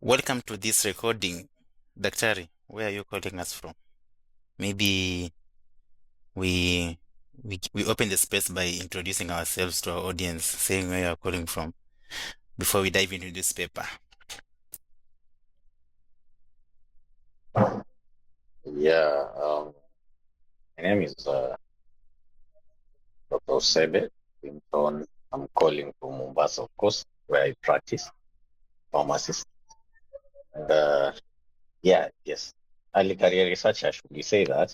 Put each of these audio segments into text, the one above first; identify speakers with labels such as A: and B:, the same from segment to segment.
A: Welcome to this recording. Daktari, where are you calling us from? Maybe we we open the space by introducing ourselves to our audience, saying where you are calling from before we dive into this paper.
B: Yeah, my name is Dr. Sebe Pinton. I'm calling from Mombasa, of course, where I practice pharmacist. And yes, early career researcher, should we say that?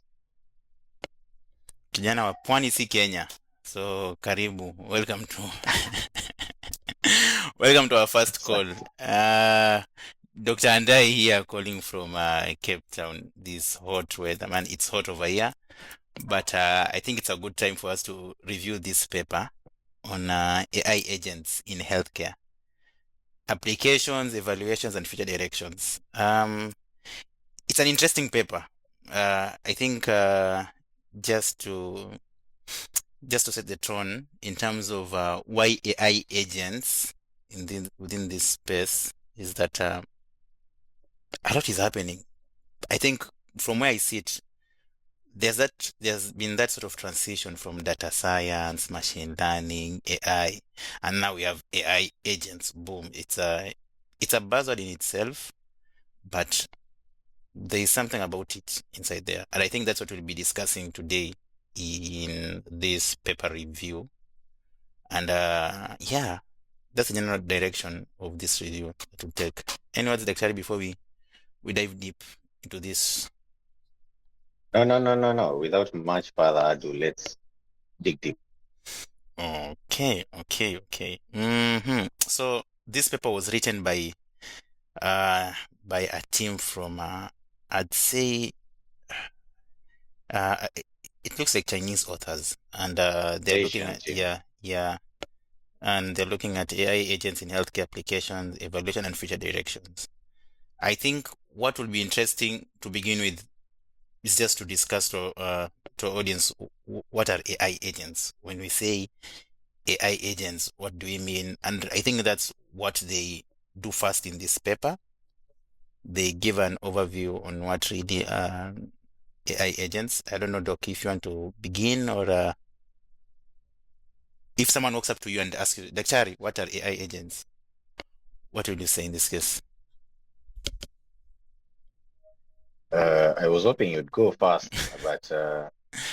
A: Kijana wa pwani si Kenya. So karibu. Welcome to welcome to our first call.
B: Exactly.
A: Dr. Andai here calling from Cape Town. This hot weather, man. It's hot over here. But I think it's a good time for us to review this paper on AI agents in healthcare, applications, evaluations, and future directions. It's an interesting paper. I think just to just to set the tone in terms of why AI agents within this space is that a lot is happening. I think from where I sit, there's been that sort of transition from data science, machine learning, AI, and now we have AI agents. Boom. It's a buzzword in itself, but there is something about it inside there. And I think that's what we'll be discussing today in this paper review. And yeah, that's the general direction of this review to take. Any words, Dr. before we dive deep into this?
B: No. Without much further ado, let's dig deep.
A: Okay. So this paper was written uh by a team from I'd say it it looks like Chinese authors, and they're looking
B: Asian
A: at
B: team.
A: yeah, and they're looking at AI agents in healthcare applications, evaluation, and future directions. I think what will be interesting to begin with is just to discuss to our audience what are AI agents. When we say AI agents, what do we mean? And I think that's what they do first in this paper. They give an overview on what really are AI agents. I don't know, Doc, if you want to begin or if someone walks up to you and asks you, Daktari, what are AI agents? What will you say in this case?
B: I was hoping you'd go first, but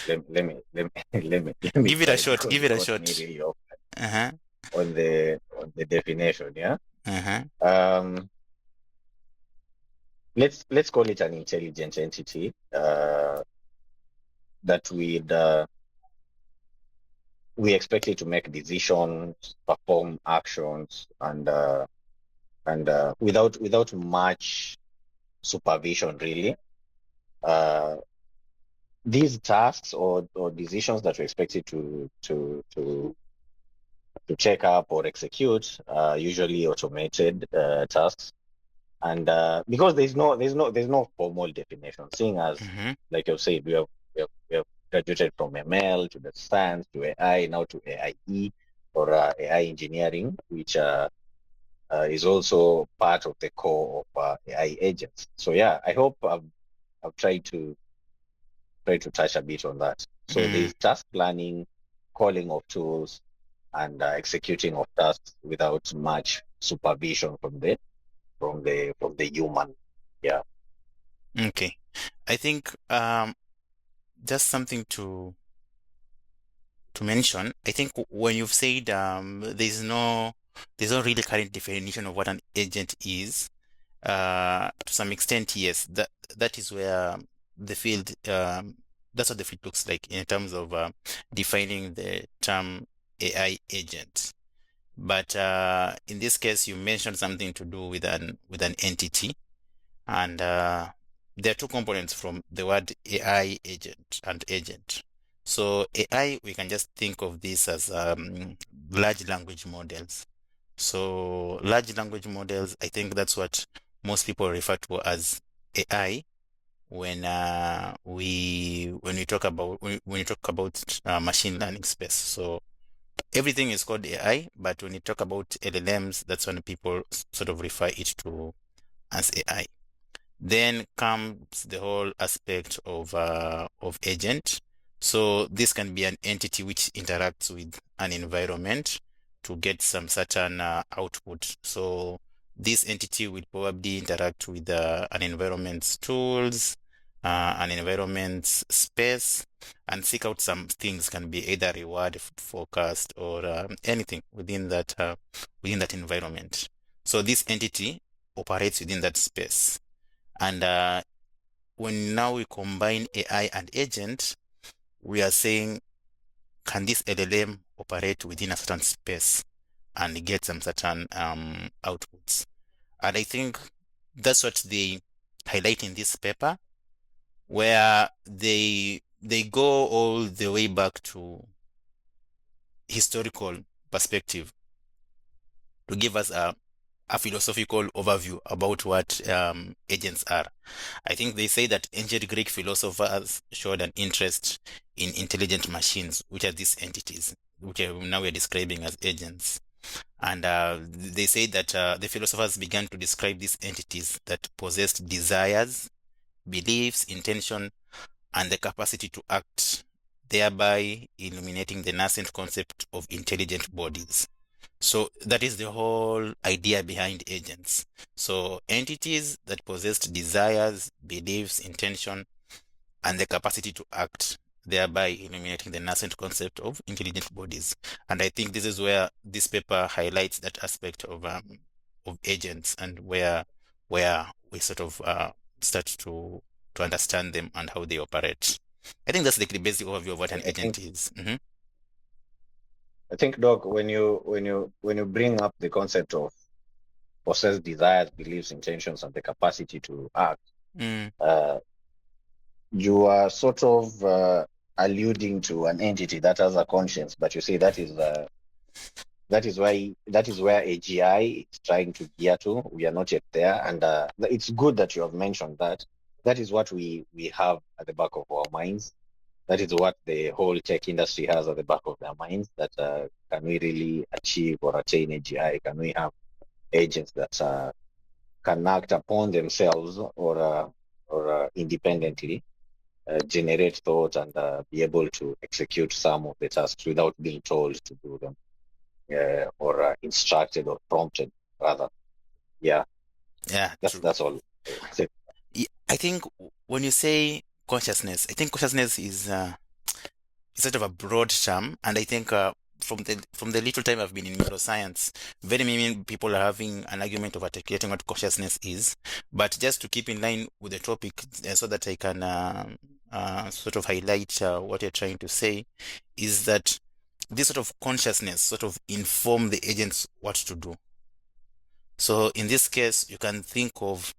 B: let me
A: Give it a
B: try
A: shot.
B: because
A: Give
B: you
A: it a
B: caught me
A: shot.
B: really off
A: Uh-huh.
B: on the definition. Yeah.
A: Uh-huh.
B: Um, let's call it an intelligent entity that we expect it to make decisions, perform actions, and without much supervision, really. Uh, these tasks or decisions that we expect it to check up or execute are usually automated tasks. And because there's no formal definition, seeing as
A: Mm-hmm.
B: like you said, we have graduated from ML to the science to AI now to AIE or AI engineering, which is also part of the core of AI agents. So yeah, I hope I've tried to touch a bit on that. So
A: Mm.
B: there's task planning, calling of tools, and executing of tasks without much supervision from the human. Yeah.
A: Okay. I think just something to mention. I think when you've said there's no really current definition of what an agent is. To some extent, yes, that is where the field that's what the field looks like in terms of defining the term AI agent. But in this case, you mentioned something to do with an entity, and there are two components from the word AI agent and agent. So AI, we can just think of this as large language models. So large language models, I think that's what most people refer to as AI when we talk about when you talk about machine learning space. So everything is called AI, but when you talk about LLMs, that's when people sort of refer it to as AI. Then comes the whole aspect of agent. So this can be an entity which interacts with an environment to get some certain output. So this entity will probably interact with an environment's tools, an environment's space, and seek out some things. Can be either reward, forecast, or anything within that environment. So this entity operates within that space. And when now we combine AI and agent, we are saying, can this LLM operate within a certain space and get some certain outputs? And I think that's what they highlight in this paper, where they go all the way back to historical perspective to give us a philosophical overview about what agents are. I think they say that ancient Greek philosophers showed an interest in intelligent machines, which are these entities, which now we're describing as agents. And they say that the philosophers began to describe these entities that possessed desires, beliefs, intention, and the capacity to act, thereby illuminating the nascent concept of intelligent bodies. So that is the whole idea behind agents. So entities that possessed desires, beliefs, intention, and the capacity to act, thereby illuminating the nascent concept of intelligent bodies. And I think this is where this paper highlights that aspect of agents, and where we sort of start to understand them and how they operate. I think that's like the basic overview of what an
B: I
A: agent is.
B: I think, Doc, when you bring up the concept of possess desires, beliefs, intentions, and the capacity to act,
A: Mm,
B: uh, you are sort of alluding to an entity that has a conscience, but you say that is where AGI is trying to gear to. We are not yet there, and it's good that you have mentioned that. That is what we have at the back of our minds. That is what the whole tech industry has at the back of their minds. That can we really achieve or attain AGI? Can we have agents that can act upon themselves or independently generate thought and be able to execute some of the tasks without being told to do them or instructed or prompted rather. Yeah,
A: yeah, true.
B: that's all.
A: I think when you say consciousness, I think consciousness is sort of a broad term, and I think from the little time I've been in neuroscience, very many people are having an argument of articulating what consciousness is. But just to keep in line with the topic, so that I can sort of highlight what you're trying to say, is that this sort of consciousness sort of inform the agents what to do. So in this case, you can think of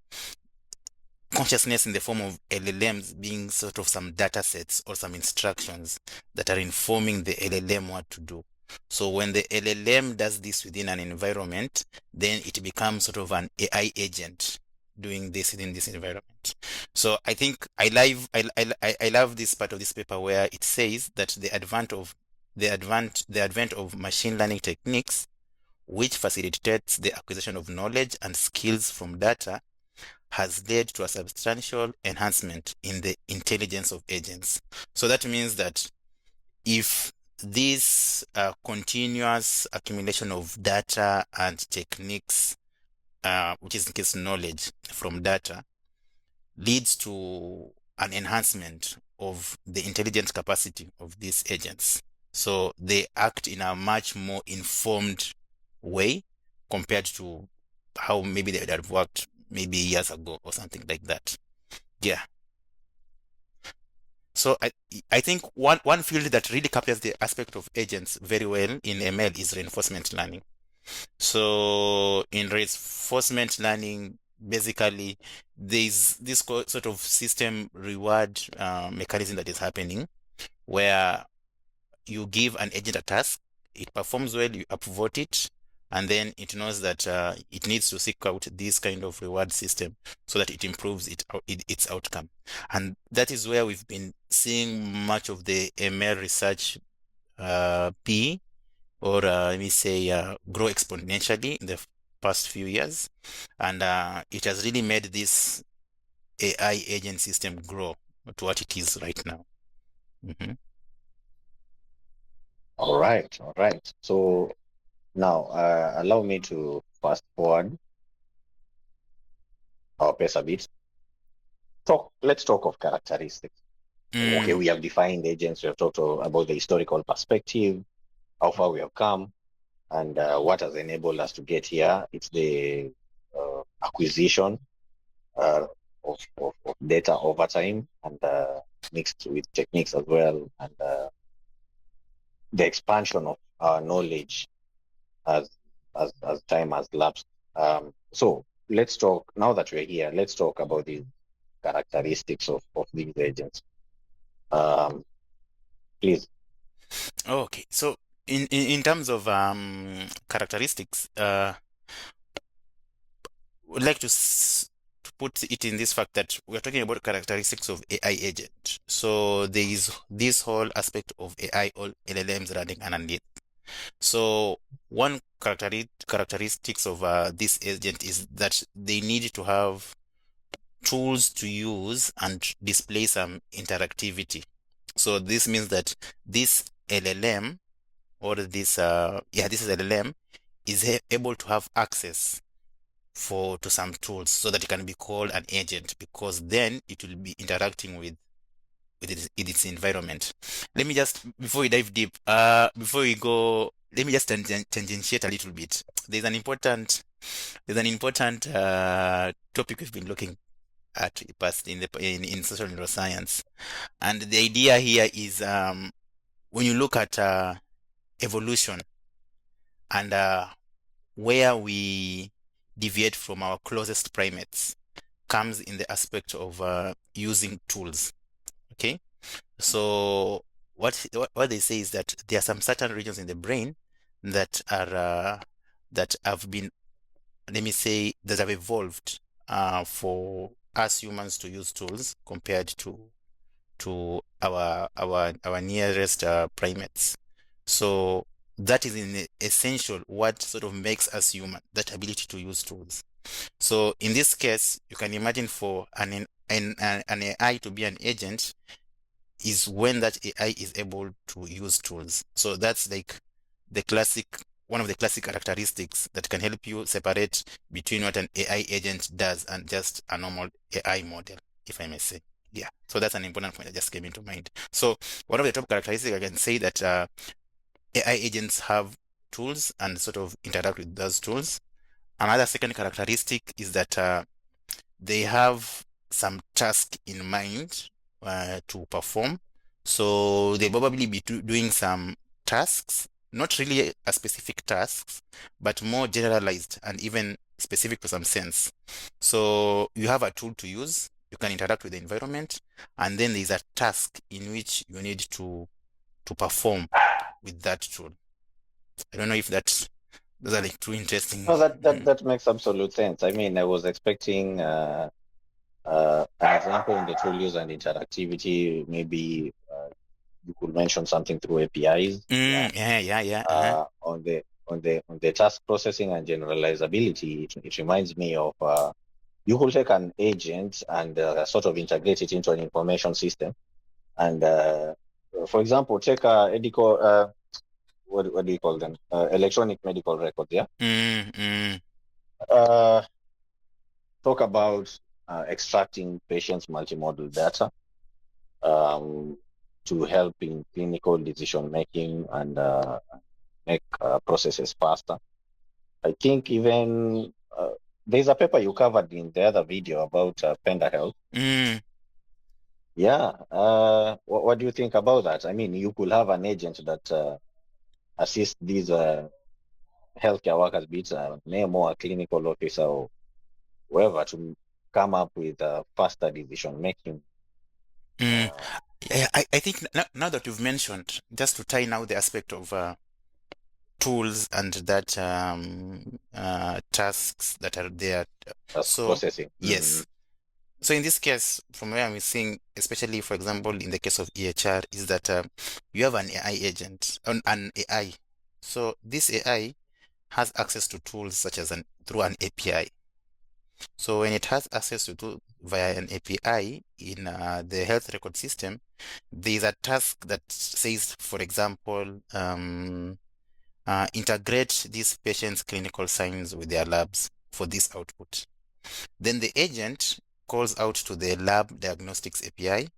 A: consciousness in the form of LLMs being sort of some data sets or some instructions that are informing the LLM what to do. So when the LLM does this within an environment, then it becomes sort of an AI agent doing this within this environment. So I think I love this part of this paper where it says that the advent of machine learning techniques, which facilitates the acquisition of knowledge and skills from data, has led to a substantial enhancement in the intelligence of agents. So that means that if this continuous accumulation of data and techniques, which is in case knowledge from data, leads to an enhancement of the intelligence capacity of these agents. So they act in a much more informed way compared to how maybe they would have worked maybe years ago or something like that. Yeah. So I think one field that really captures the aspect of agents very well in ML is reinforcement learning. So in reinforcement learning, basically, there's this sort of system reward mechanism that is happening, where you give an agent a task, it performs well, you upvote it, and then it knows that it needs to seek out this kind of reward system so that it improves its outcome. And that is where we've been seeing much of the ML research be, or let me say, grow exponentially in the past few years, and it has really made this AI agent system grow to what it is right now. Mhm.
B: All right, all right. So now allow me to fast forward our pace a bit. Let's talk of characteristics. Okay,
A: Mm,
B: we have defined agents, we have talked about the historical perspective, how far we have come, and what has enabled us to get here. It's the acquisition uh, of data over time, and mixed with techniques as well, and the expansion of our knowledge as as time has lapsed. So let's talk now that we're here. Let's talk about the characteristics of these agents. Um, Please.
A: okay, so in terms of characteristics, would like to put it in this fact that we're talking about characteristics of AI agent. So there is this whole aspect of AI or LLMs running underneath. So one characteristics of this agent is that they need to have tools to use and display some interactivity. So this means that this LLM or this LLM is able to have access to some tools so that it can be called an agent, because then it will be interacting with its environment. Let me just, before we dive deep, before we go, let me just tangentiate a little bit. There's an important topic we've been looking at past in social neuroscience, and the idea here is when you look at evolution and where we deviate from our closest primates comes in the aspect of using tools. Okay, so what they say is that there are some certain regions in the brain that are that have been, let me say, that have evolved for us humans to use tools compared to our nearest primates. So that is in essential what sort of makes us human, that ability to use tools. So in this case, you can imagine for an AI to be an agent is when that AI is able to use tools. So that's like the classic, one of the classic characteristics that can help you separate between what an AI agent does and just a normal AI model, if I may say. Yeah. So that's an important point that just came into mind. So one of the top characteristics I can say that AI agents have tools and sort of interact with those tools. Another second characteristic is that they have some task in mind to perform. So they'll probably be doing some tasks, not really a specific tasks, but more generalized and even specific to some sense. So you have a tool to use, you can interact with the environment, and then there's a task in which you need to perform with that tool. I don't know if those are like two interesting.
B: No, that makes absolute sense. I mean, I was expecting an example in the tool use and interactivity. Maybe you could mention something through APIs. Yeah.
A: Yeah, yeah, yeah. Uh-huh.
B: On the task processing and generalizability, it reminds me of you could take an agent and sort of integrate it into an information system. And for example, take a medical, what do you call them? Electronic medical records. Yeah.
A: Mm, mm,
B: Uh, Talk about extracting patients' multimodal data um, to help in clinical decision making and make processes faster. I think even there's a paper you covered in the other video about Panda Health.
A: mm.
B: Yeah. What do you think about that? I mean, you could have an agent that assists these healthcare workers, be it a name or a clinical officer or whoever, to come up with faster decision making.
A: Mm.
B: Uh,
A: Yeah, I think now that you've mentioned, just to tie now the aspect of tools and that tasks that are there.
B: Task
A: So,
B: processing. Mm.
A: yes. So in this case, from where I'm seeing, especially for example, in the case of EHR, is that you have an AI agent, an AI. So this AI has access to tools such as through an API. So when it has access to tool via an API in the health record system, there's a task that says, for example, integrate this patient's clinical signs with their labs for this output. Then the agent calls out to the lab diagnostics API,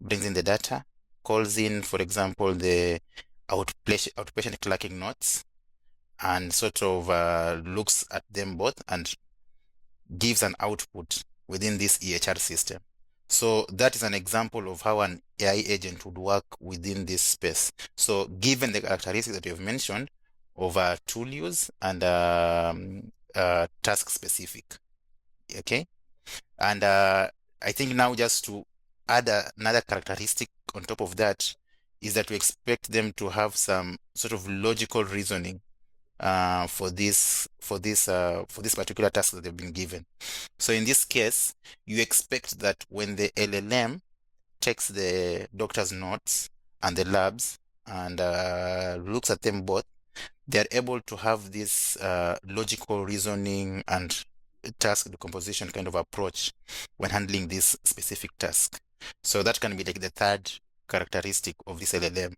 A: brings in the data, calls in, for example, the outpatient clerking notes, and sort of looks at them both and gives an output within this EHR system. So that is an example of how an AI agent would work within this space. So given the characteristics that you've mentioned of tool use and task specific, okay? And I think now just to add another characteristic on top of that is that we expect them to have some sort of logical reasoning for this particular task that they've been given. So in this case, you expect that when the LLM takes the doctor's notes and the labs and looks at them both, they're able to have this logical reasoning and task decomposition kind of approach when handling this specific task. So that can be like the third characteristic of this LLM,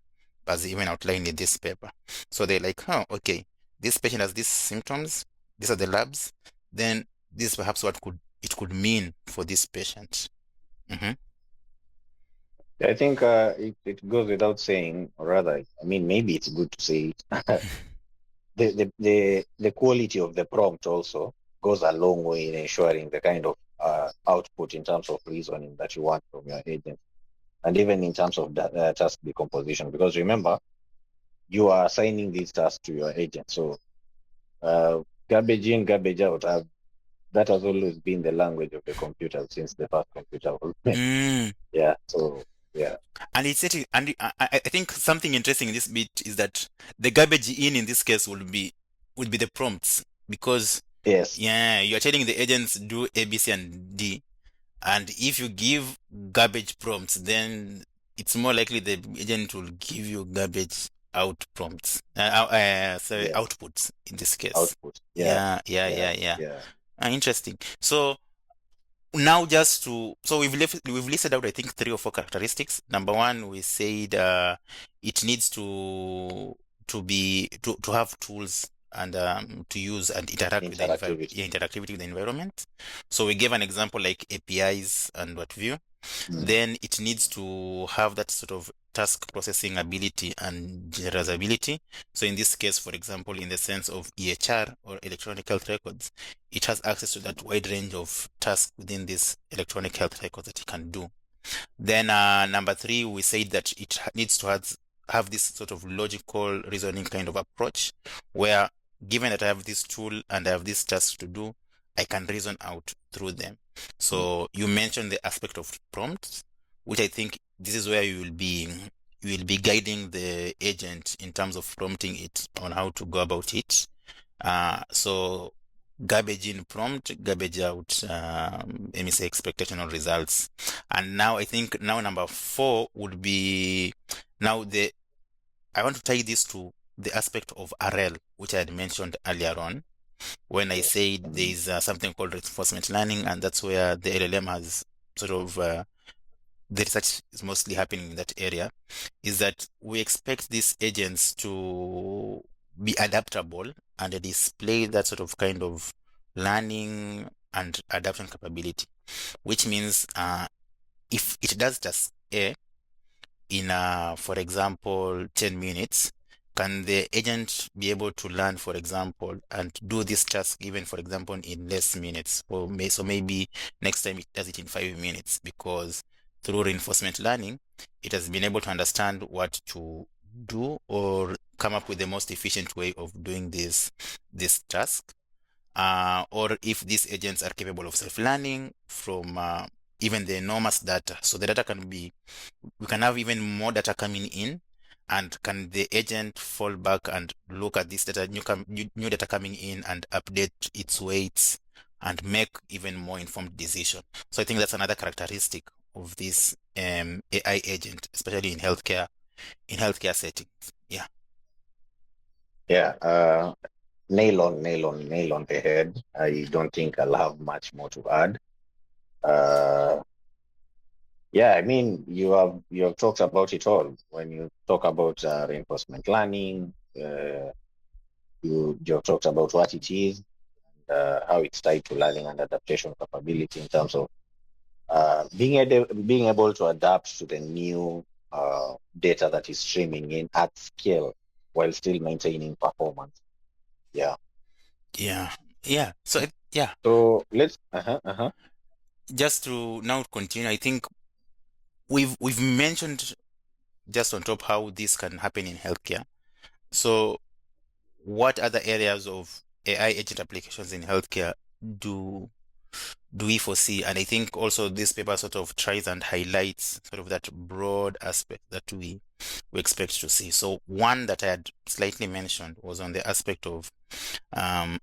A: as even outlined in this paper. So they're like, oh, okay, this patient has these symptoms, these are the labs, then this is perhaps what it could mean for this patient. Mm-hmm.
B: I think it goes without saying, or rather, I mean, maybe it's good to say it. The quality of the prompt also goes a long way in ensuring the kind of output in terms of reasoning that you want from your agent, and even in terms of task decomposition. Because remember, you are assigning these tasks to your agent, so garbage in, garbage out. That has always been the language of the computer since the first computer was made.
A: Mm.
B: Yeah. So yeah.
A: And it's setting, and I think something interesting in this bit is that the garbage in this case would be the prompts, because
B: Yes.
A: yeah, you're telling the agents do A, B, C, and D, and if you give garbage prompts, then it's more likely the agent will give you garbage out prompts, sorry,
B: Yes.
A: outputs in this case.
B: Output. Yeah.
A: Yeah, yeah,
B: Yeah.
A: yeah, yeah.
B: Yeah.
A: Interesting. So now so we've listed out I think 3 or 4 characteristics. Number one, we said it needs to have tools and to use and interact with the
B: Interactivity.
A: interactivity with the environment. So we gave an example like APIs and what view.
B: Mm.
A: Then it needs to have that sort of task processing ability and generalizability. So in this case, for example, in the sense of EHR or electronic health records, it has access to that wide range of tasks within this electronic health records that it can do. Then number 3, we said that it needs to have this sort of logical reasoning kind of approach, where given that I have this tool and I have this task to do, I can reason out through them.
B: Mm.
A: So you mentioned the aspect of prompts, which I think this is where you will be guiding the agent in terms of prompting it on how to go about it. So garbage in prompt, garbage out, let me say expectational results. And now I think now number 4 would be now I want to tie this to the aspect of RL, which I had mentioned earlier on when I
B: Yes.
A: said there
B: Mm.
A: is something called reinforcement learning, and that's where the LLM has sort of the research is mostly happening in that area, is that we expect these agents to be adaptable and display that sort of kind of learning and adaptation capability, which means if it does task A in, for example, 10 minutes, can the agent be able to learn, for example, and do this task even, for example, in less minutes? So maybe next time it does it in 5 minutes, because through reinforcement learning, it has been able to understand what to do or come up with the most efficient way of doing this task. Or if these agents are capable of self-learning from even the enormous data. So the data we can have even more data coming in, and can the agent fall back and look at this data, new data coming in, and update its weights and make even more informed decision. So I think that's another characteristic of this AI agent, especially in healthcare settings. Yeah.
B: Yeah. nail on the head. I don't think I'll have much more to add. Uh, yeah, I mean, you have talked about it all. When you talk about reinforcement learning, you have talked about what it is, how it's tied to learning and adaptation capability in terms of being able to adapt to the new data that is streaming in at scale while still maintaining performance. Yeah.
A: Yeah. Yeah. So yeah,
B: So let's uh-huh.
A: just to now continue, I think we've mentioned just on top how this can happen in healthcare. So what other areas of AI agent applications in healthcare do do we foresee? And I think also this paper sort of tries and highlights sort of that broad aspect that we expect to see. So one that I had slightly mentioned was on the aspect of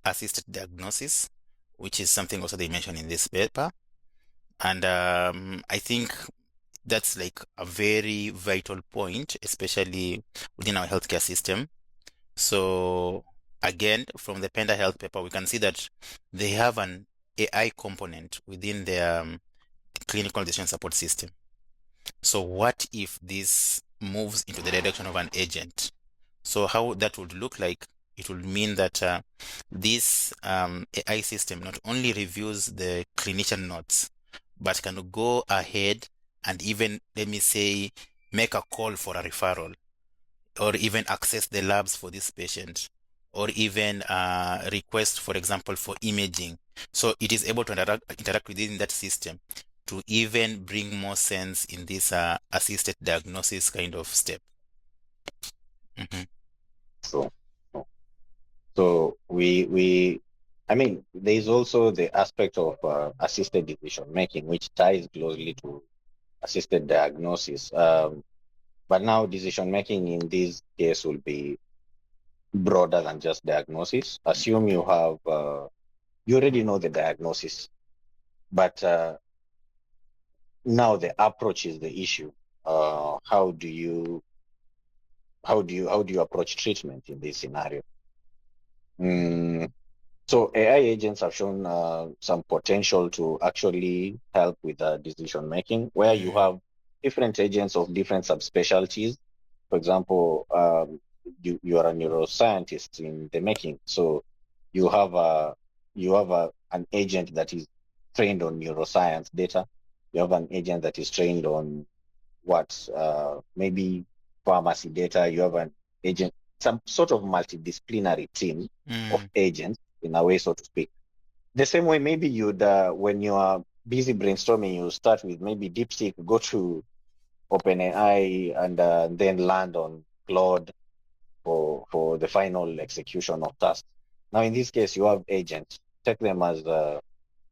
A: assisted diagnosis, which is something also they mentioned in this paper. And I think that's like a very vital point, especially within our healthcare system. So again, from the Panda Health paper, we can see that they have an AI component within their clinical decision support system. So what if this moves into the direction of an agent? So how that would look like, it would mean that this AI system not only reviews the clinician notes, but can go ahead and even, let me say, make a call for a referral, or even access the labs for this patient, or even request, for example, for imaging. So it is able to interact within that system to even bring more sense in this assisted diagnosis kind of step. Mhm.
B: So we I mean there's also the aspect of assisted decision making which ties closely to assisted diagnosis. But now decision making in this case will be broader than just diagnosis. Assume you have you already know the diagnosis, but now the approach is the issue. How do you approach treatment in this scenario? Mm, so AI agents have shown some potential to actually help with decision making, where you
A: Mm,
B: have different agents of different subspecialties. For example, you are a neuroscientist in the making, so you have a an agent that is trained on neuroscience data. You have an agent that is trained on what maybe pharmacy data. You have an agent, some sort of multidisciplinary team of
A: mm,
B: agents in a way, so to speak. The same way, maybe you'd when you are busy brainstorming, you start with maybe DeepSeek, go to OpenAI, and then land on Claude for the final execution of tasks. Now, in this case, you have agents. Take them as the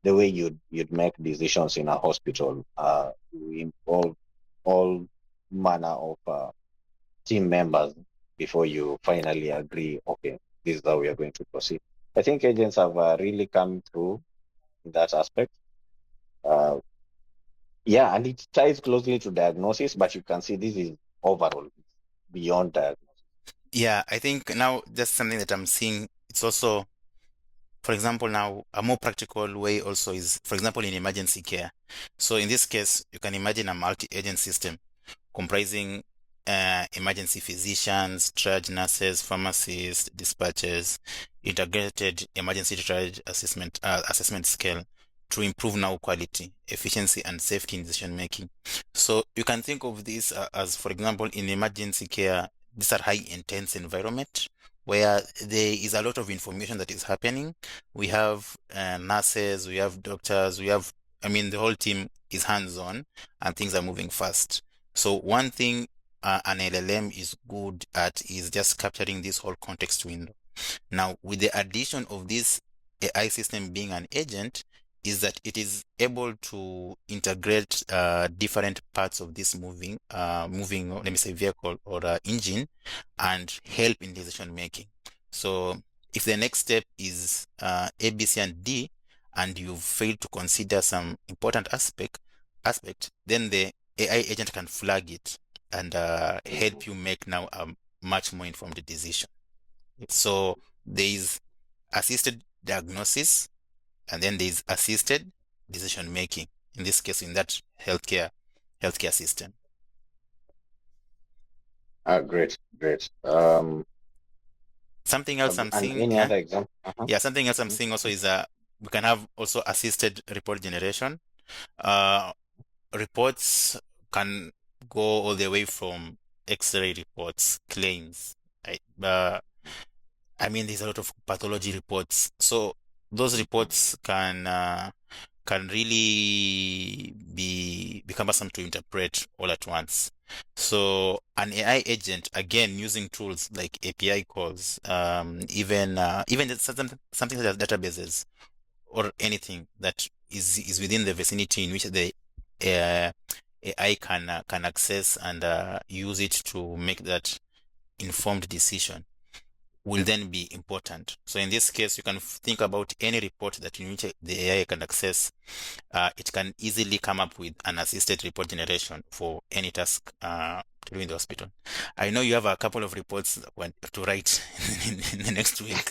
B: way you'd make decisions in a hospital. You involve all manner of team members before you finally agree. Okay, this is how we are going to proceed. I think agents have really come through in that aspect. Uh, yeah, and it ties closely to diagnosis, but you can see this is overall beyond diagnosis.
A: yeah, I think now just something that I'm seeing, it's also, for example, now a more practical way also is, for example, in emergency care. So in this case, you can imagine a multi-agent system comprising emergency physicians, triage nurses, pharmacists, dispatchers, integrated emergency triage assessment scale to improve now quality, efficiency, and safety in decision making. So you can think of this as, for example, in emergency care, these are high intense environment where there is a lot of information that is happening. We have nurses, we have doctors, I mean, the whole team is hands on and things are moving fast. So one thing an LLM is good at is just capturing this whole context window. Now, with the addition of this AI system being an agent, is that it is able to integrate different parts of this moving, let me say, vehicle or engine, and help in decision making. So, if the next step is A, B, C, and D, and you fail to consider some important aspect, then the AI agent can flag it and help you make now a much more informed decision. So there is assisted diagnosis, and then there's assisted decision making. In this case, in that healthcare system.
B: Great, great.
A: Something else I'm
B: And
A: seeing,
B: any
A: yeah,
B: other example?
A: yeah. Something else I'm
B: Mhm.
A: seeing also is we can have also assisted report generation. Uh, Reports can go all the way from X-ray reports, claims, right? I mean, there's a lot of pathology reports. So those reports can really be cumbersome to interpret all at once. So an AI agent, again, using tools like API calls, even something such as databases or anything that is within the vicinity in which the uh, AI can access and use it to make that informed decision will then be important. So in this case, you can think about any report that in which the AI can access. It can easily come up with an assisted report generation for any task to do in the hospital. I know you have a couple of reports to write in the next week.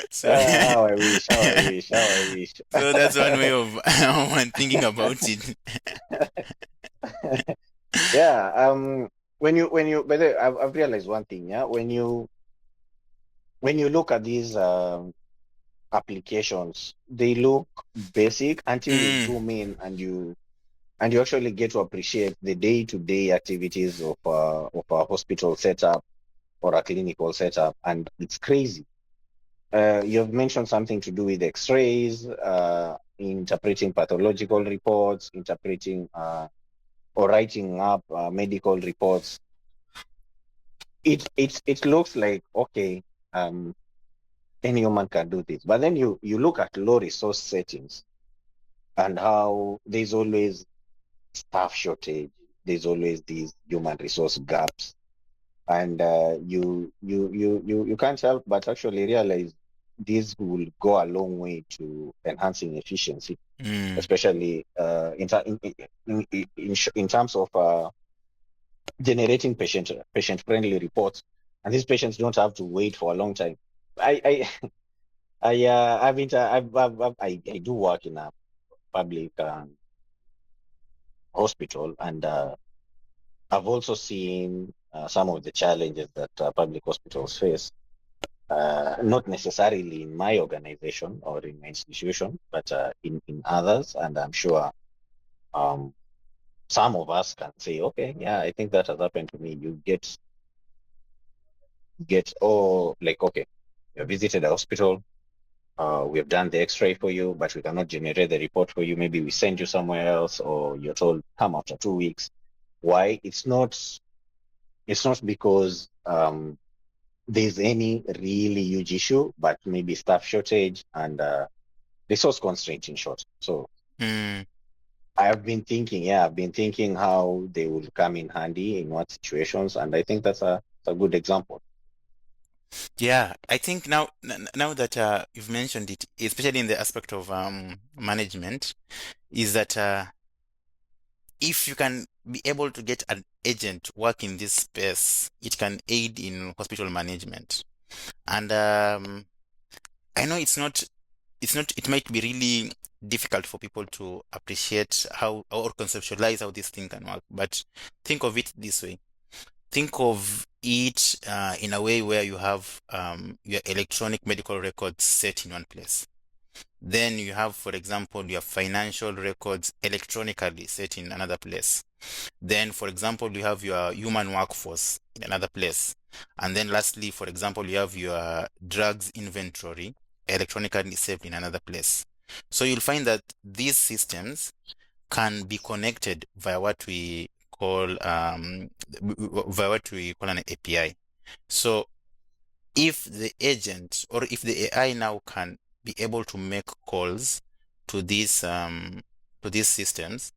A: So,
B: How I wish, how I wish, how I wish.
A: so that's one way of one thinking about it.
B: Yeah. When you, by the way, I've realized one thing. Yeah. When you look at these applications, they look basic until you
A: Mm,
B: zoom in and you actually get to appreciate the day-to-day activities of a hospital setup or a clinical setup, and it's crazy. You've mentioned something to do with X-rays, interpreting pathological reports, interpreting or writing up medical reports. It looks like okay, um, any human can do this, but then you look at low resource settings and how there's always staff shortage, there's always these human resource gaps, and you can't help but actually realize this will go a long way to enhancing efficiency,
A: mm,
B: especially in terms of generating patient friendly reports, and these patients don't have to wait for a long time. I I do work in a public hospital, and I've also seen some of the challenges that public hospitals face. Not necessarily in my organization or in my institution, but in others. And I'm sure um, some of us can say, okay, yeah, I think that has happened to me. You oh, like, okay, you visited a hospital. We have done the X-ray for you, but we cannot generate the report for you. Maybe we send you somewhere else, or you're told come after 2 weeks. Why? It's not because there's any really huge issue, but maybe staff shortage and resource constraint in short. So
A: mm.
B: I've been thinking how they will come in handy in what situations, and I think that's a good example.
A: Yeah, I think now that you've mentioned it, especially in the aspect of management, is that if you can be able to get an agent work in this space, it can aid in hospital management. And I know it might be really difficult for people to appreciate how or conceptualize how this thing can work, but think of it this way. Think of it in a way where you have your electronic medical records set in one place. Then you have, for example, your financial records electronically set in another place. Then, for example, you have your human workforce in another place. And then lastly, for example, you have your drugs inventory electronically saved in another place. So you'll find that these systems can be connected via what we call an API. So if the agent or if the AI now can be able to make calls to these systems,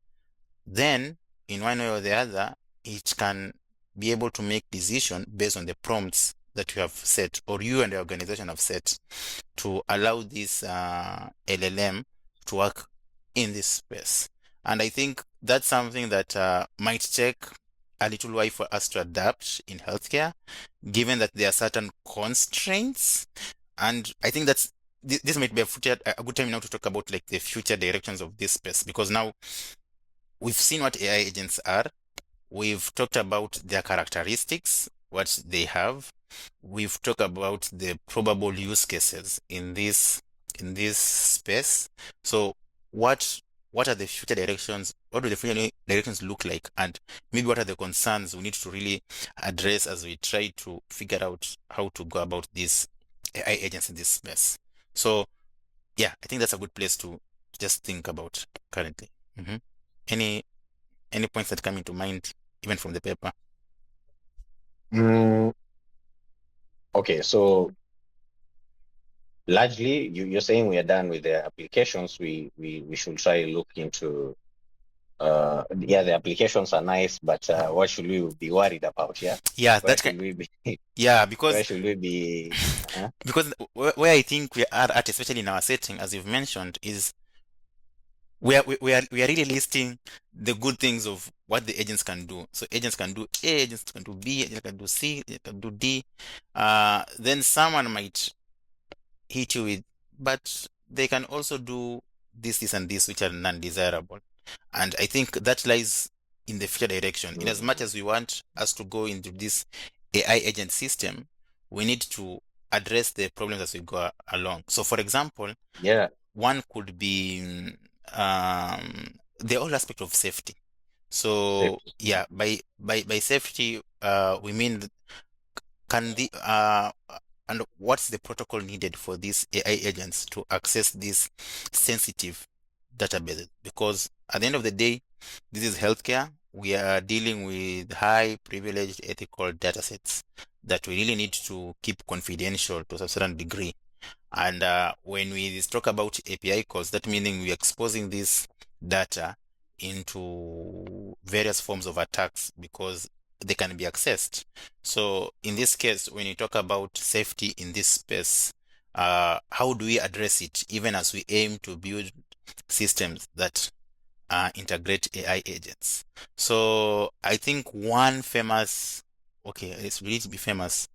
A: then in one way or the other, it can be able to make decision based on the prompts that you have set or you and the organization have set to allow this LLM to work in this space. And I think that's something that might take a little while for us to adapt in healthcare, given that there are certain constraints. And I think this might be a good time now to talk about like the future directions of this space, because now we've seen what AI agents are. We've talked about their characteristics, what they have. We've talked about the probable use cases in this space. So what what are the future directions? What do the future directions look like? And maybe what are the concerns we need to really address as we try to figure out how to go about these AI agents in this space? So yeah, I think that's a good place to just think about currently. Mhm. Any any points that come into mind, even from the paper?
B: Mm, okay, so largely you're saying we are done with the applications. We should try look into yeah, the applications are nice, but what should we be worried about? Yeah,
A: Yeah,
B: where
A: that kind.
B: should we be?
A: Yeah,
B: Where
A: because
B: should we be? Uh-huh.
A: because where I think we are at, especially in our setting, as you've mentioned, is we are really listing the good things of what the agents can do. So agents can do A, agents can do B, agents can do C, agents can do D. Then someone might hit you with, but they can also do this, and this, which are non-desirable. And I think that lies in the future direction. In as much
B: Mm,
A: as we want us to go into this AI agent system, we need to address the problems as we go along. So, for example,
B: yeah,
A: one could be the whole aspect of safety. So,
B: safety.
A: yeah, by safety, we mean can the and what's the protocol needed for these AI agents to access these sensitive databases? Because at the end of the day, this is healthcare. We are dealing with high privileged ethical datasets that we really need to keep confidential to a certain degree. And when we talk about API calls, that meaning we're exposing this data into various forms of attacks because they can be accessed. So in this case, when you talk about safety in this space, how do we address it, even as we aim to build systems that integrate AI agents? So I think one famous, okay, it's really to be famous.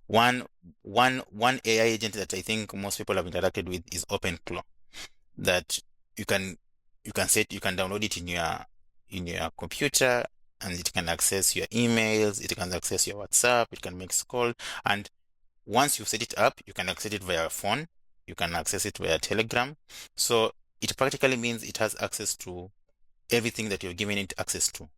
A: One one AI agent that I think most people have interacted with is OpenClaw. That you can you can download it in your computer, and it can access your emails, it can access your WhatsApp, it can make call, and once you set it up, you can access it via phone, you can access it via Telegram. So it practically means it has access to everything that you're giving it access to.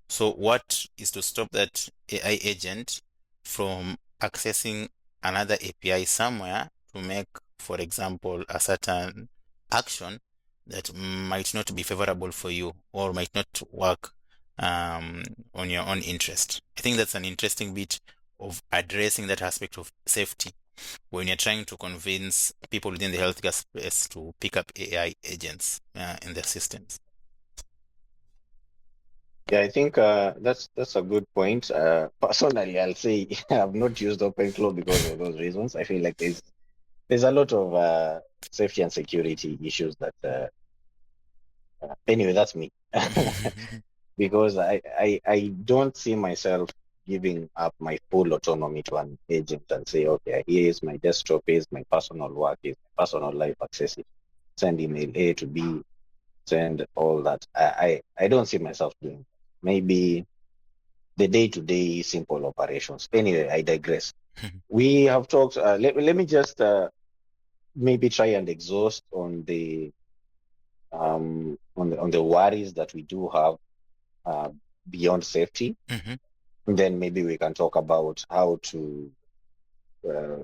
A: So what is to stop that AI agent from accessing another API somewhere to make, for example, a certain action that might not be favorable for you or might not work on your own interest? I think that's an interesting bit of addressing that aspect of safety when you're trying to convince people within the healthcare space to pick up AI agents in their systems.
B: Yeah, I think that's a good point. Personally, I'll say I've not used OpenClaw because of those reasons. I feel like there's a lot of safety and security issues that anyway, that's me. Because I don't see myself giving up my full autonomy to an agent and say, okay, here is my desktop, here's my personal work, here's my personal life, access it, send email A to B, send all that. I don't see myself doing that. Maybe the day-to-day simple operations. Anyway, I digress. We have talked, let me just maybe try and exhaust on the worries that we do have uh, beyond safety.
A: Mhm,
B: Then maybe we can talk about how to uh,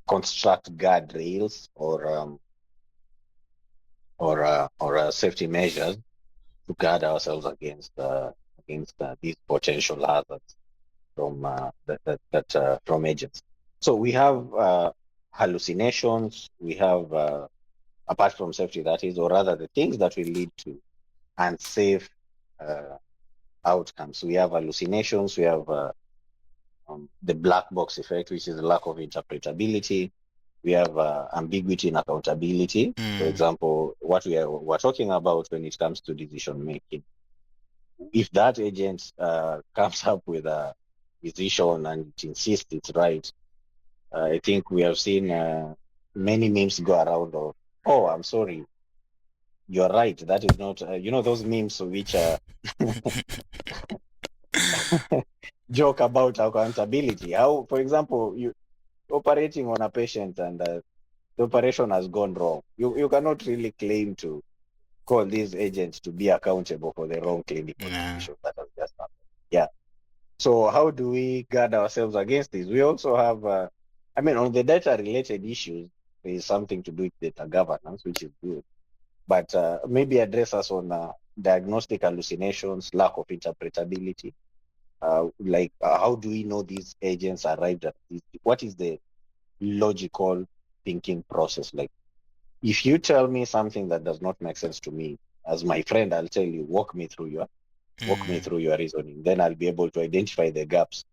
B: construct guardrails or safety measures to guard ourselves against these potential hazards from from agents. So we have hallucinations. We have apart from safety, that is, or rather, the things that will lead to unsafe uh, outcomes. We have hallucinations. We have the black box effect, which is the lack of interpretability. We have ambiguity and accountability. For
A: mm,
B: example, what we're talking about when it comes to decision making. if that agent comes up with a decision and it insists it's right, I think we have seen many memes go around of, oh, I'm sorry, you're right. That is not, those memes which joke about accountability. How, for example, you operating on a patient and the operation has gone wrong. You cannot really claim to call these agents to be accountable for the wrong clinical
A: Yeah.
B: decision that has just happened. Yeah. So how do we guard ourselves against this? We also have, on the data related issues, there is something to do with data governance, which is good. But maybe address us on diagnostic hallucinations, lack of interpretability. How do we know these agents arrived at this? What is the logical thinking process? Like, if you tell me something that does not make sense to me, as my friend, I'll tell you, walk me
A: Mm.
B: through your reasoning. Then I'll be able to identify the gaps.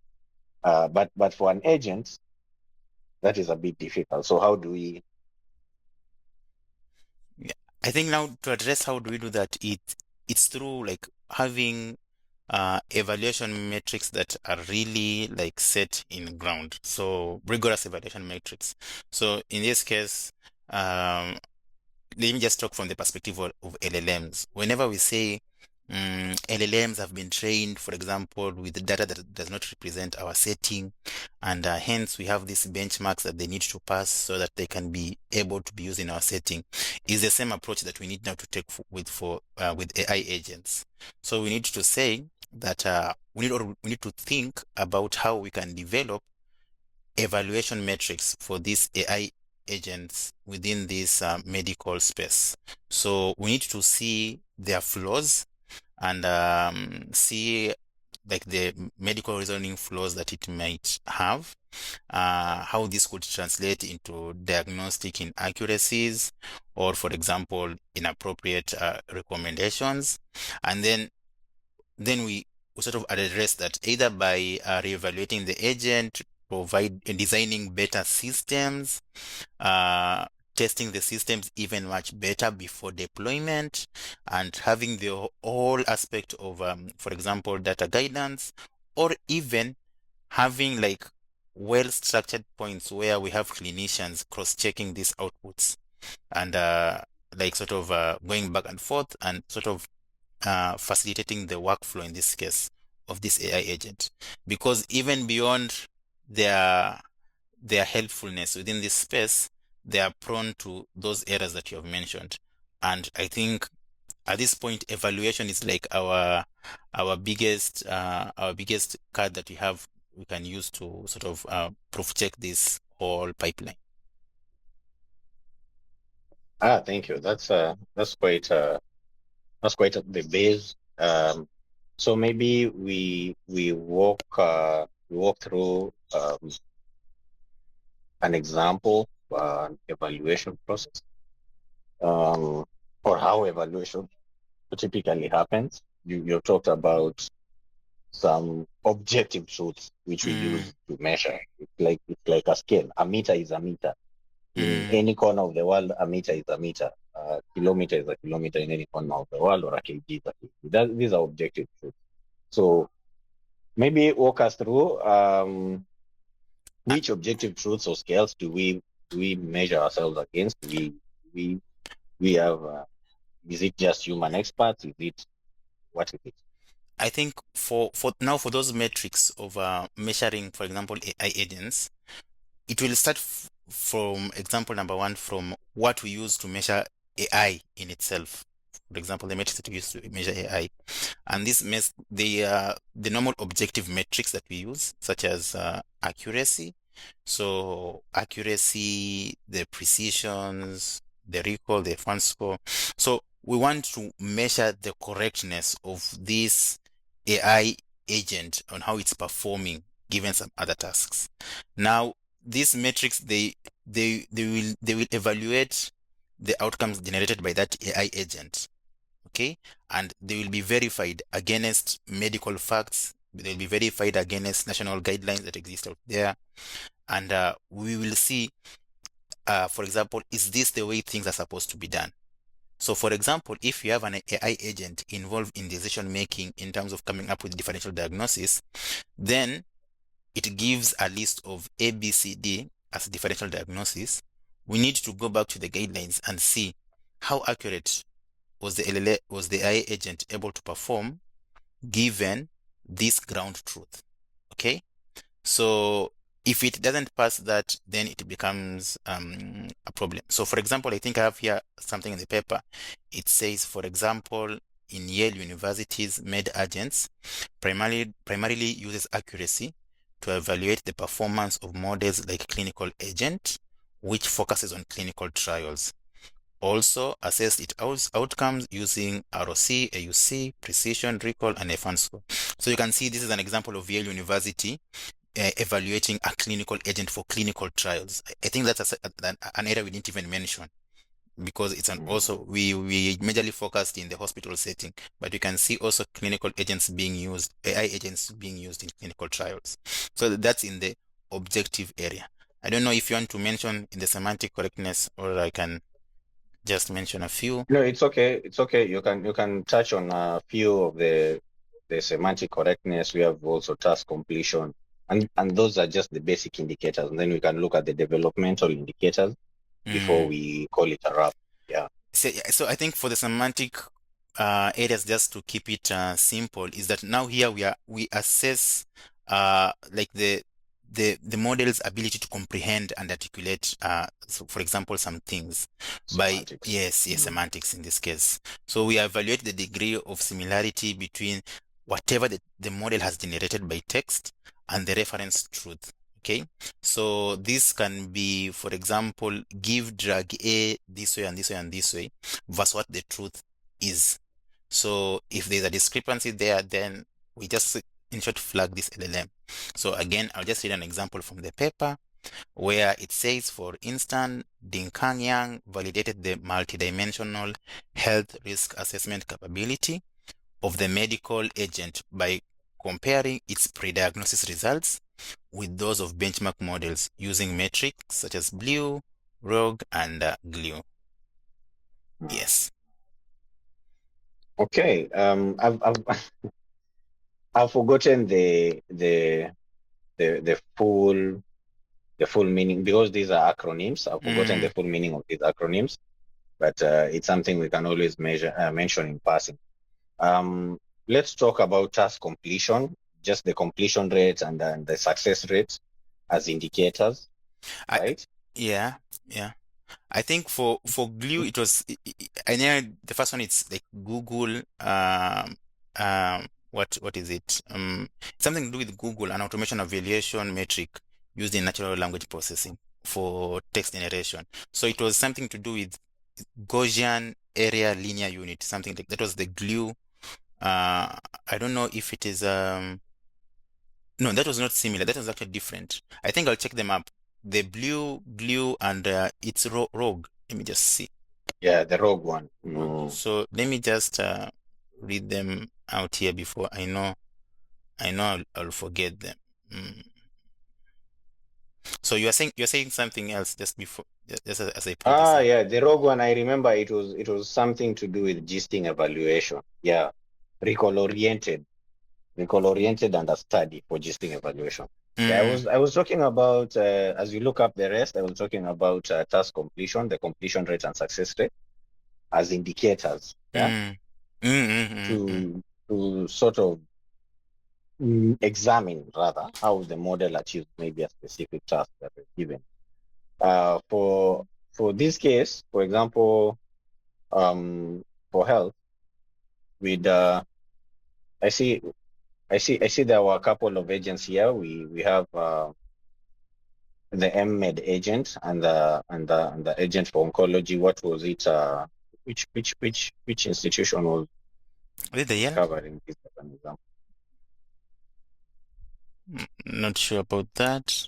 B: But for an agent, that is a bit difficult. So how do we?
A: Yeah. I think now to address how do we do that, it's through like having evaluation metrics that are really like set in ground. So rigorous evaluation metrics. So in this case, um, let me just talk from the perspective of LLMs. Whenever we say LLMs have been trained, for example, with data that does not represent our setting, and hence we have these benchmarks that they need to pass so that they can be able to be used in our setting, is the same approach that we need now to take with AI agents. So we need to say that we need to think about how we can develop evaluation metrics for these AI agents within this medical space. So we need to see their flaws and see like the medical reasoning flaws that it might have, how this could translate into diagnostic inaccuracies, or for example, inappropriate recommendations. And then we sort of address that either by reevaluating the agent, designing better systems, uh, testing the systems even much better before deployment, and having the whole aspect of, for example, data guidance, or even having like well-structured points where we have clinicians cross-checking these outputs and like sort of going back and forth and sort of facilitating the workflow in this case of this AI agent, because even beyond their their helpfulness within this space, they are prone to those errors that you have mentioned. And I think at this point, evaluation is like our biggest card that we can use to sort of proof check this whole pipeline.
B: Thank you. That's quite the base. So maybe we walk through an example evaluation process, um, or how evaluation typically happens. You talked about some objective truths which we
A: Mm,
B: use to measure. It's like a scale. A meter is a meter. In
A: mm.
B: any corner of the world, a meter is a meter. A kilometer is a kilometer in any corner of the world, or a kg is a kg. These are objective truths. So maybe walk us through
A: I,
B: which objective truths or scales do we measure ourselves against? We we have. Is it just human experts? Is it what is it?
A: I think for those metrics of measuring, for example, AI agents, it will start from example number one, from what we use to measure AI in itself. For example, the metrics that we use to measure AI, and this means the normal objective metrics that we use, such as accuracy. So accuracy, the precisions, the recall, the fan score. So we want to measure the correctness of this AI agent on how it's performing given some other tasks. Now, these metrics they will evaluate the outcomes generated by that AI agent. Okay, and they will be verified against medical facts. They'll be verified against national guidelines that exist out there, and we will see, for example, is this the way things are supposed to be done? So for example, if you have an AI agent involved in decision making in terms of coming up with differential diagnosis, then it gives a list of A, B, C, D as differential diagnosis. We need to go back to the guidelines and see how accurate was the AI agent able to perform given this ground truth. Okay, so if it doesn't pass that, then it becomes a problem. So for example, I think I have here something in the paper. It says, for example, in Yale University's med agents primarily uses accuracy to evaluate the performance of models like clinical agent, which focuses on clinical trials. Also assessed its outcomes using ROC, AUC, precision, recall, and F1 score. So you can see this is an example of Yale University evaluating a clinical agent for clinical trials. I think that's an area we didn't even mention because it's an also we majorly focused in the hospital setting, but you can see also clinical agents being used, AI agents being used in clinical trials. So that's in the objective area. I don't know if you want to mention in the semantic correctness, or I can just mention a few.
B: No, it's okay. It's okay. You can touch on a few of the semantic correctness. We have also task completion, and those are just the basic indicators. And then we can look at the developmental indicators before
A: Mm.
B: we call it a wrap. Yeah.
A: So I think for the semantic areas, just to keep it simple, is that now here we assess like the model's ability to comprehend and articulate, so for example, some things by
B: Semantics.
A: yes, semantics in this case. So we evaluate the degree of similarity between whatever the model has generated by text and the reference truth. Okay, so this can be, for example, give drug A this way and this way and this way versus what the truth is. So if there's a discrepancy there, then we just in short flag this LLM. So again, I'll just read an example from the paper where it says, for instance, Dinkanyang validated the multidimensional health risk assessment capability of the medical agent by comparing its pre-diagnosis results with those of benchmark models using metrics such as BLEU, ROG, and GLUE. Yes.
B: Okay. I've forgotten the full meaning because these are acronyms. I've forgotten the
A: Mm,
B: full meaning of these acronyms, but it's something we can always mention in passing. Um, let's talk about task completion, just the completion rates and then the success rates as indicators,
A: I
B: right?
A: yeah, yeah. I think for Glue it was I know the first one it's like Google what is it? Something to do with Google, an automation evaluation metric used in natural language processing for text generation. So it was something to do with Gaussian area linear unit, something like that was the Glue. I don't know if it is no, that was not similar. That was actually different. I think I'll check them up. The blue, glue, and it's rogue. Let me just see.
B: Yeah, the rogue one.
A: So let me just read them out here before I know I'll forget them. Mm. So you're saying something else just before, just as I pull this up.
B: Yeah, the rogue one. I remember it was something to do with gisting evaluation. Yeah, recall oriented, and a study for gisting evaluation. Yeah, I was
A: Mm,
B: I was talking about as you look up the rest, I was talking about task completion, the completion rate and success rate as indicators. Yeah,
A: mm, mm, mm, mm, mm.
B: to sort of examine rather how the model achieves maybe a specific task that is given. For this case, for example, for health, with I see there were a couple of agents here. We have the MMed agent and the agent for oncology. What was it? Which institution was
A: Is it the Yale?
B: covered in this as an example?
A: Not sure about that.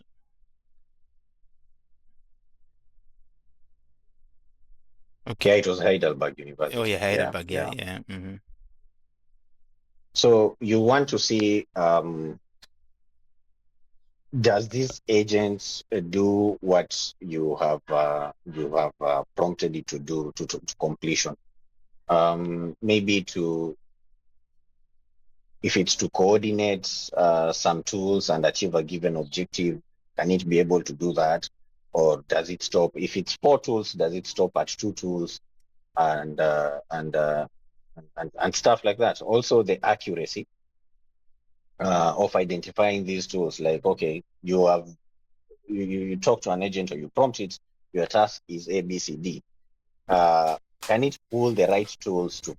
B: Yeah,
A: Okay.
B: it was Heidelberg
A: Oh
B: University.
A: yeah,
B: Yeah,
A: Heidelberg. Yeah,
B: yeah.
A: yeah.
B: So you want to see does this agent do what you have prompted it to do to completion? Maybe if it's to coordinate some tools and achieve a given objective, can it be able to do that? Or does it stop? If it's four tools, does it stop at two tools and and stuff like that? Also, the accuracy of identifying these tools. Like, okay, you talk to an agent or you prompt it, your task is A, B, C, D. Can it pull the right tools to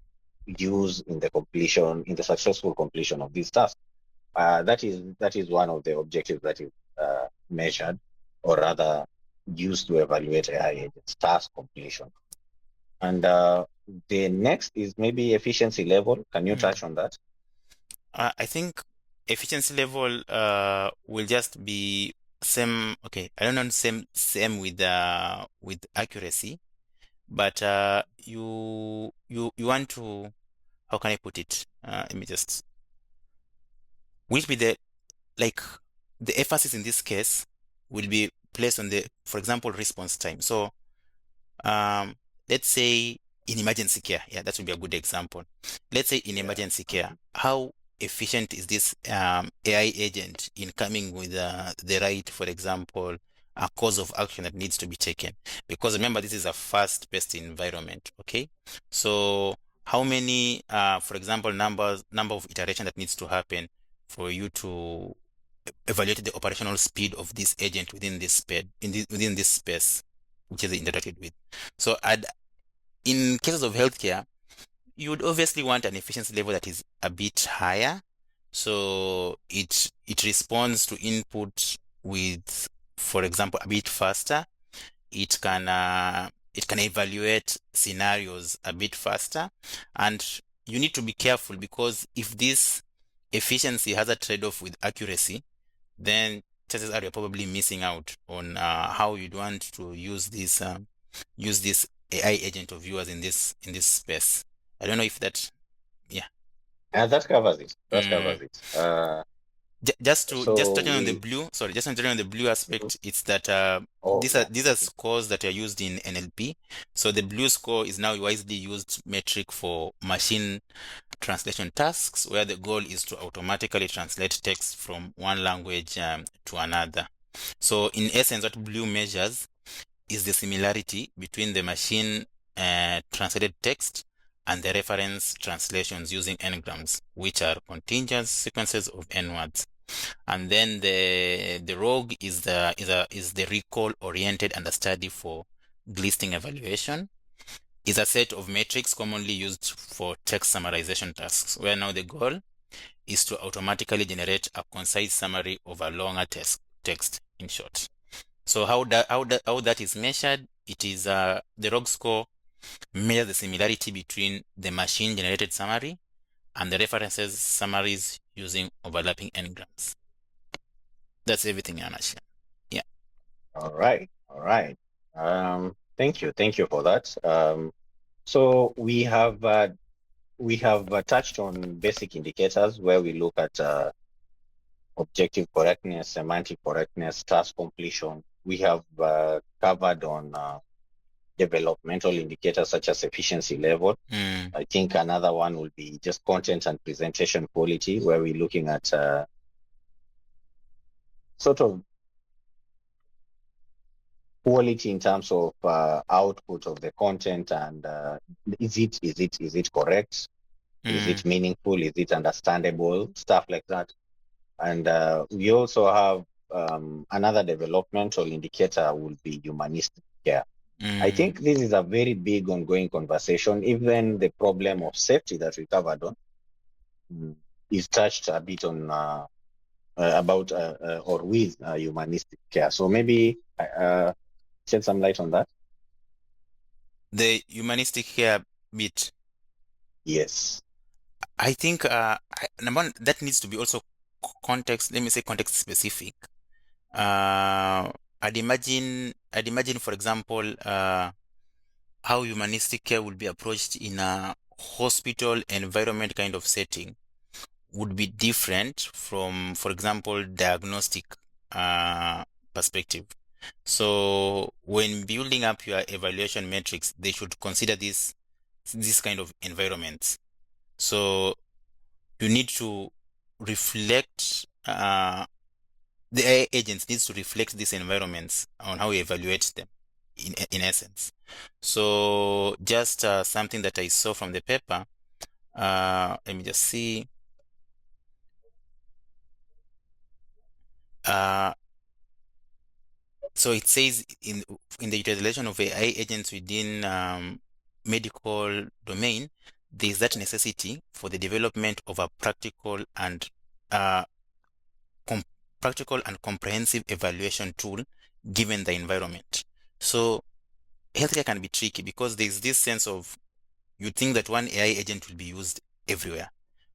B: use in the successful completion of these tasks? That is one of the objectives that is measured, or rather used to evaluate AI agents task completion. And the next is maybe efficiency level. Can you
A: Mm.
B: touch on that?
A: I think efficiency level will just be same. Okay, I don't know same with accuracy, but you want to, how can I put it? Let me just, will be the, like, the emphasis in this case will be placed on the, for example, response time. So um, let's say in emergency care, yeah, that would be a good example. Let's say in
B: Yeah.
A: emergency care, how efficient is this AI agent in coming with the right, for example, a course of action that needs to be taken? Because remember, this is a fast-paced environment, okay? So how many, for example, number of iteration that needs to happen for you to evaluate the operational speed of this agent within this space, within this space which is interacted with. So in cases of healthcare, you would obviously want an efficiency level that is a bit higher. So it responds to input with, for example, a bit faster. It can evaluate scenarios a bit faster, and you need to be careful, because if this efficiency has a trade-off with accuracy, then chances are you're probably missing out on how you'd want to use this AI agent of yours in this space. I don't know if that, yeah.
B: And that covers it. That
A: Mm,
B: covers it.
A: just
B: So
A: touching on the
B: we.
A: blue, sorry, just touching on the blue
B: Mhm.
A: aspect, it's that
B: Oh, yeah.
A: these are scores that are used in NLP. So the blue score is now widely used metric for machine translation tasks, where the goal is to automatically translate text from one language to another. So in essence, what blue measures is the similarity between the machine translated text and the reference translations using n-grams, which are continuous sequences of n-words. And then the rogue is the recall oriented understudy for listing evaluation. Is a set of metrics commonly used for text summarization tasks, where now the goal is to automatically generate a concise summary of a longer text, in short. So how that is measured? It is the ROG score measures the similarity between the machine generated summary and the references summaries using overlapping n-grams. That's everything in a nutshell. Yeah.
B: all right. All right. Thank you. Thank you for that. So we have touched on basic indicators where we look at objective correctness, semantic correctness, task completion. We have covered on developmental indicators such as efficiency level.
A: Mm,
B: I think another one will be just content and presentation quality, where we're looking at sort of quality in terms of output of the content, and is it correct? Is
A: mm,
B: it meaningful? Is it understandable? Stuff like that. And we also have another developmental indicator will be humanistic care. I
A: mm.
B: think this is a very big ongoing conversation. Even the problem of safety that we covered on mm, is touched a bit on about or with humanistic care. So maybe shed some light on that.
A: The humanistic here bit,
B: Yes.
A: I think, number one, that needs to be also context. Let me say context specific. I'd imagine, for example, how humanistic care would be approached in a hospital environment kind of setting would be different from, for example, diagnostic uh, perspective. So when building up your evaluation metrics, they should consider this this kind of environments. So you need to reflect, the AI agents needs to reflect these environments on how you evaluate them in essence. So just something that I saw from the paper, let me just see. Uh, so it says in the utilization of AI agents within medical domain, there is that necessity for the development of a uh, com practical and comprehensive evaluation tool given the environment. So healthcare can be tricky because there's this sense of you think that one AI agent will be used everywhere.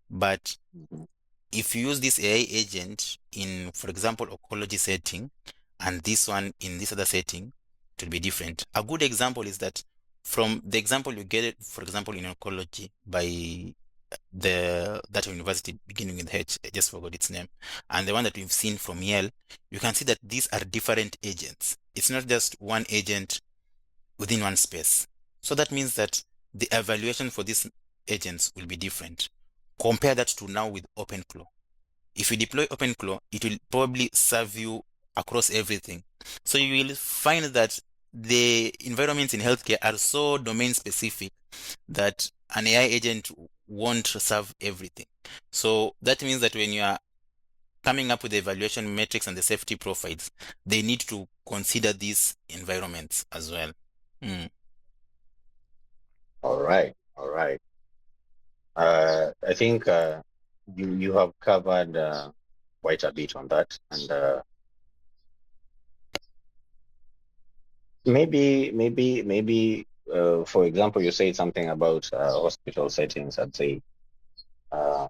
A: But
B: Mhm.
A: if you use this AI agent in, for example, oncology setting, and this one in this other setting, it will be different. A good example is that from the example you get it, for example, in oncology by that university beginning with H, I just forgot its name, and the one that we've seen from Yale, you can see that these are different agents. It's not just one agent within one space. So that means that the evaluation for these agents will be different. Compare that to now with OpenClaw. If you deploy OpenClaw, it will probably serve you across everything. So you will find that the environments in healthcare are so domain specific that an AI agent won't serve everything. So that means that when you are coming up with the evaluation metrics and the safety profiles, they need to consider these environments as well. Mm.
B: All right, all right. I think you have covered quite a bit on that, and maybe for example, you said something about hospital settings. I'd say uh,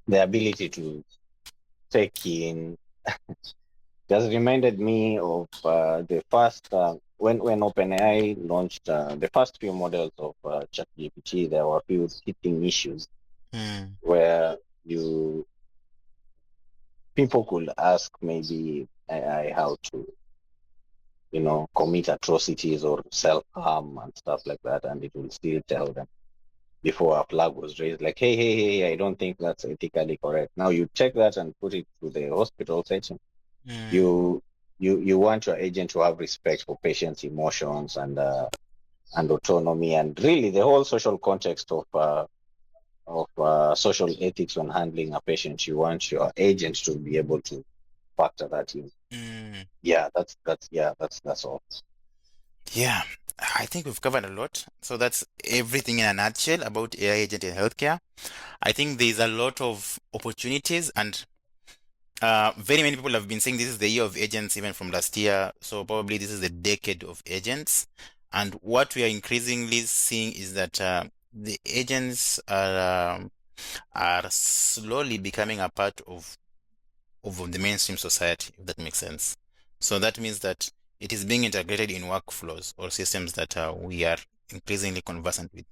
B: the ability to take in just reminded me of the first when OpenAI launched the first few models of ChatGPT. There were a few hitting issues
A: Mm.
B: where you people could ask maybe AI how to commit atrocities or self harm and stuff like that, and it will still tell them before a flag was raised, like, hey, I don't think that's ethically correct. Now you check that and put it to the hospital setting.
A: Mm.
B: You you want your agent to have respect for patients' emotions and autonomy, and really the whole social context of social ethics when handling a patient. You want your agent to be able to factor that in.
A: Mm.
B: Yeah, that's all.
A: Yeah, I think we've covered a lot. So that's everything in a nutshell about AI agent in healthcare. I think there's a lot of opportunities, and very many people have been saying this is the year of agents even from last year. So probably this is the decade of agents. And what we are increasingly seeing is that the agents are slowly becoming a part of the mainstream society, if that makes sense. So that means that it is being integrated in workflows or systems that we are increasingly conversant with.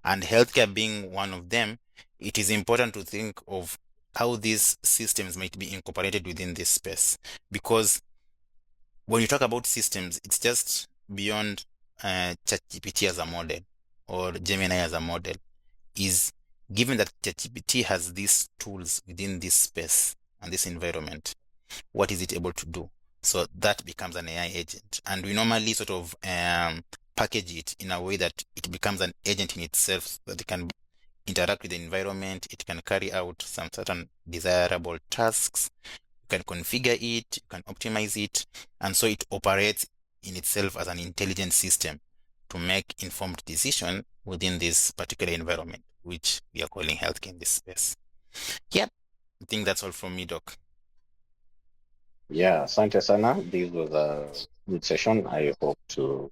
A: And healthcare being one of them, it is important to think of how these systems might be incorporated within this space. Because when you talk about systems, it's just beyond ChatGPT as a model or Gemini as a model. Is given that ChatGPT has these tools within this space and this environment, what is it able to do? So that becomes an AI agent. And we normally sort of package it in a way that it becomes an agent in itself, so that it can interact with the environment, it can carry out some certain desirable tasks, you can configure it, you can optimize it, and so it operates in itself as an intelligent system to make informed decision within this particular environment, which we are calling healthcare in this space. Yep, I think that's all from me, Doc.
B: Yeah, asante sana. This was a good session. I hope to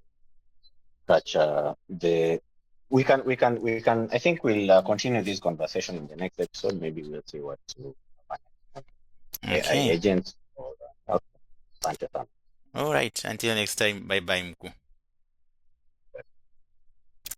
B: catch the we can I think we'll continue this conversation in the next episode. Maybe we'll see what to AI
A: Okay.
B: agents or asante sana.
A: All right. Until next time. Bye bye, Mku.